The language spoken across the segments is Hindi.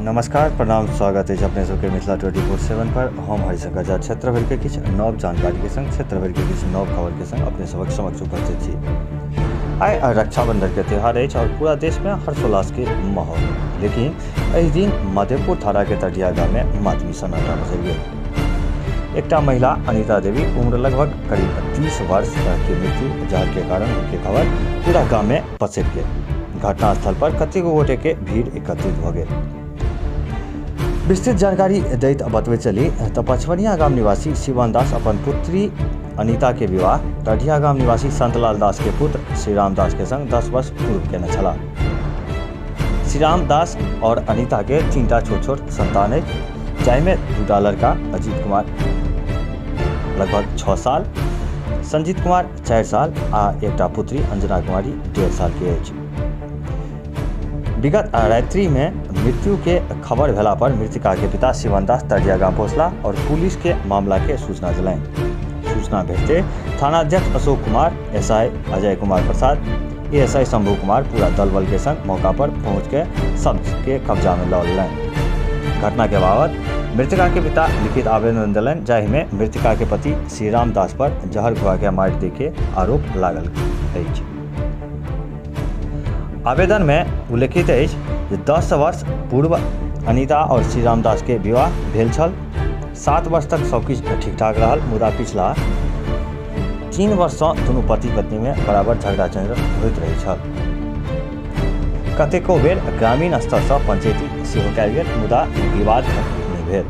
नमस्कार प्रणाम स्वागत है अपने सबके मिथिला 24/7 पर हम हरिशंकर झा क्षेत्र भर के किछु नव जानकारी के संग क्षेत्र भर के किछु नव खबर के संग अपने सबक समक्ष उपस्थित छी। आइ रक्षाबंधन के त्यौहार है और पूरा देश में हर्षोल्लास के माहौल, लेकिन एहि दिन मधेपुर थाना के तटिया गाँव में मातमी सन्नाटा पसरि गेल। एकटा महिला अनिता देवी उम्र लगभग करीब 30 वर्ष के मृत्यु जहर के कारण के खबर पूरा गाँव में पसरि गेल। घटनास्थल पर कतेको गोटे के भीड़ एकत्रित भ गेल। विस्तृत जानकारी दैत बतबै चली तो पचवनिया गाम निवासी शिवन दास अपन पुत्री अनिता के विवाह टढ़िया गाम निवासी संतलाल दास के पुत्र श्रीराम दास के संग 10 वर्ष पूर्व केने छलाह। श्रीराम दास और अनिता के 3टा छोट छोट संतान है, जाहिमे 2टा लड़का अजीत कुमार लगभग 6 साल, संजीत कुमार 4 साल आ एकटा पुत्री अंजना कुमारी 1.5 साल के अछि। विगत रात्रि में मृत्यु के खबर भेला पर मृतका के पिता शिवन दास टढ़िया गांव पहुंचला और पुलिस के मामला के सूचना दिलैन। सूचना भेटते थानाध्यक्ष अशोक कुमार, एसआई अजय कुमार प्रसाद, एएसआई शंभू कुमार पूरा दल बल के संग मौका पर पहुंच के सबके कब्जा में लऽ लेलैन। घटना के बाबत मृतका के पिता लिखित आवेदन दिलैन, जाहि में मृतका के पति श्रीराम दास पर जहर खुआ के मारि दै के आरोप लागल अछि। आवेदन में उल्लेखित है कि 10 वर्ष पूर्व अनिता और श्रीराम दास के विवाह भेल छल। 7 वर्ष तक सब किछ ठीक ठाक रहल, मुदा पिछला 3 वर्ष से दुनू पति पत्नी में बराबर झगड़ा झंझट होइत रहै छल। कतेको बेर ग्रामीण स्तर से पंचायती सेहो कयल गेल, मुदा विवाद नहि भेल।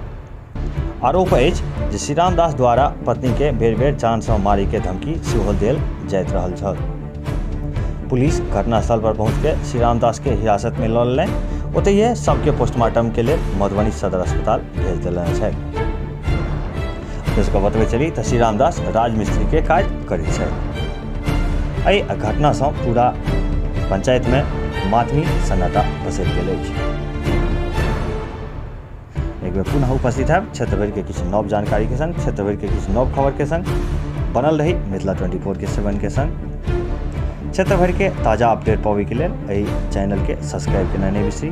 आरोप अछि जे श्रीराम दास द्वारा पत्नी के बेर बेर जान से मारी के धमकी सेहो देल जाइत रहल छल। पुलिस घटनास्थल पर पहुंच के श्रीराम दास के हिरासत में लऽ लेलनि। ओतहिए सबके पोस्टमार्टम के लिए मधुबनी सदर अस्पताल भेज देलनि छै। इसको बतबै चली तो श्रीराम दास राजमिस्त्री के काज करै छै। एहि घटना से पूरा पंचायत में मातमी सन्नाटा पसरि गेल अछि। एक बेर पुनः उपस्थित है क्षेत्र भर के किछु नव जानकारी के संग, क्षेत्र भर के किछु नव खबर के संग बनल रही मिथिला 24/7 के संग। क्षेत्र भर के ताजा अपडेट पावे के लिए चैनल के सब्सक्राइब करना नहीं बिसरी।